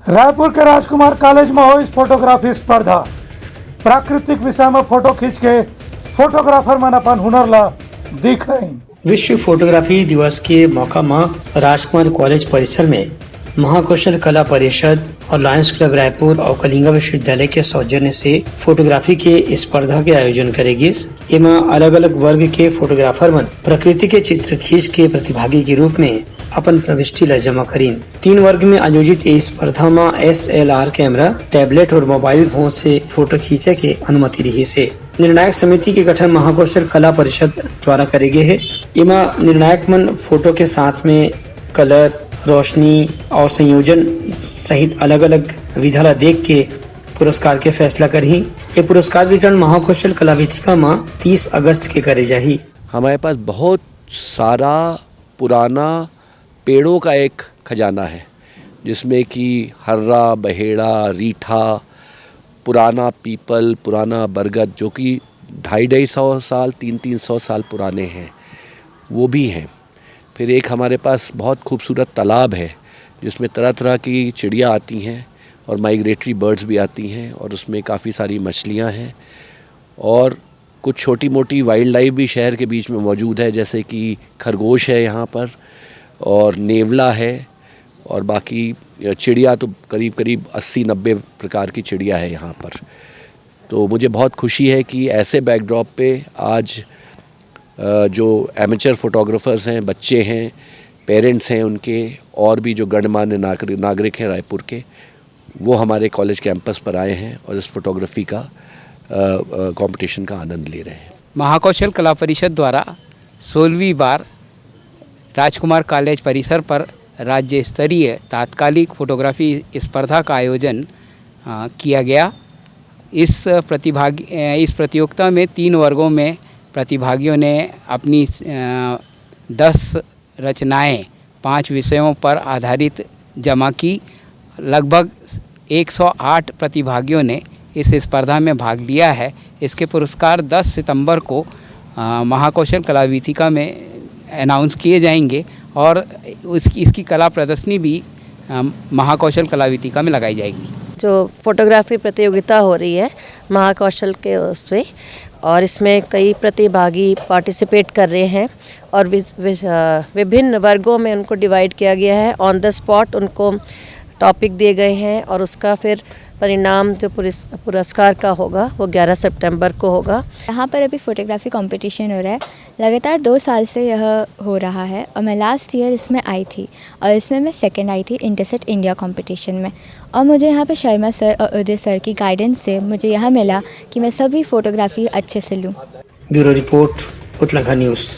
रायपुर के राजकुमार कॉलेज में हुई फोटोग्राफी स्पर्धा। प्राकृतिक विषय में फोटो खींच के फोटोग्राफर मन अपन हुनर ला दिखाई। विश्व फोटोग्राफी दिवस के मौका में राजकुमार कॉलेज परिसर में महाकौशल कला परिषद और लायंस क्लब रायपुर और कलिंगा विश्वविद्यालय के सौजन्य से फोटोग्राफी के स्पर्धा के आयोजन करेगी। इमा अलग अलग वर्ग के फोटोग्राफर मन प्रकृति के चित्र खींच के प्रतिभागी के रूप में अपन प्रविष्टि ला जमा करीन। 3 वर्ग में आयोजित इस स्पर्धा में SLR कैमरा, टैबलेट और मोबाइल फोन से फोटो खींचे के अनुमति रही से। निर्णायक समिति के गठन महाकौशल कला परिषद द्वारा करे गए है। इमा निर्णायक मन फोटो के साथ में कलर, रोशनी और संयोजन सहित अलग अलग विधा ला देख के पुरस्कार के फैसला करही। ये पुरस्कार वितरण महाकौशल कला वेदिका में 30 अगस्त के करे जाही। हमारे पास बहुत सारा पुराना पेड़ों का एक खजाना है, जिसमें कि हर्रा, बहेड़ा, रीठा, पुराना पीपल, पुराना बरगद जो कि 250-250 साल 300-300 साल पुराने हैं, वो भी हैं। फिर एक हमारे पास बहुत खूबसूरत तालाब है जिसमें तरह तरह की चिड़िया आती हैं और माइग्रेटरी बर्ड्स भी आती हैं, और उसमें काफ़ी सारी मछलियाँ हैं और कुछ छोटी मोटी वाइल्ड लाइफ भी शहर के बीच में मौजूद है, जैसे कि खरगोश है यहाँ पर और नेवला है, और बाकी चिड़िया तो करीब करीब 80-90 प्रकार की चिड़िया है यहाँ पर। तो मुझे बहुत खुशी है कि ऐसे बैकड्रॉप पे आज जो एमेचर फोटोग्राफर्स हैं, बच्चे हैं, पेरेंट्स हैं उनके, और भी जो गणमान्य नागरिक हैं रायपुर के, वो हमारे कॉलेज कैंपस पर आए हैं और इस फोटोग्राफी का कंपटीशन का आनंद ले रहे हैं। महाकौशल कला परिषद द्वारा 16वीं बार राजकुमार कॉलेज परिसर पर राज्य स्तरीय तात्कालिक फोटोग्राफी स्पर्धा का आयोजन किया गया। इस प्रतियोगिता में 3 वर्गों में प्रतिभागियों ने अपनी 10 रचनाएं 5 विषयों पर आधारित जमा की। लगभग 108 प्रतिभागियों ने इस स्पर्धा में भाग लिया है। इसके पुरस्कार 10 सितंबर को महाकौशल कला वेदिका में अनाउंस किए जाएंगे और इसकी कला प्रदर्शनी भी महाकौशल कला वेदिका में लगाई जाएगी। जो फोटोग्राफी प्रतियोगिता हो रही है महाकौशल के उसमें, और इसमें कई प्रतिभागी पार्टिसिपेट कर रहे हैं और विभिन्न वर्गों में उनको डिवाइड किया गया है। ऑन द स्पॉट उनको टॉपिक दिए गए हैं और उसका फिर परिणाम जो पुरस्कार का होगा वो 11 सितंबर को होगा। यहाँ पर अभी फोटोग्राफी कंपटीशन हो रहा है, लगातार 2 साल से यह हो रहा है और मैं लास्ट ईयर इसमें आई थी और इसमें मैं सेकंड आई थी इंटरसेट इंडिया कंपटीशन में। और मुझे यहाँ पे शर्मा सर और उदय सर की गाइडेंस से मुझे यह मिला कि मैं सभी फोटोग्राफी अच्छे से लूँ। Bureau report, Uttarakhand news.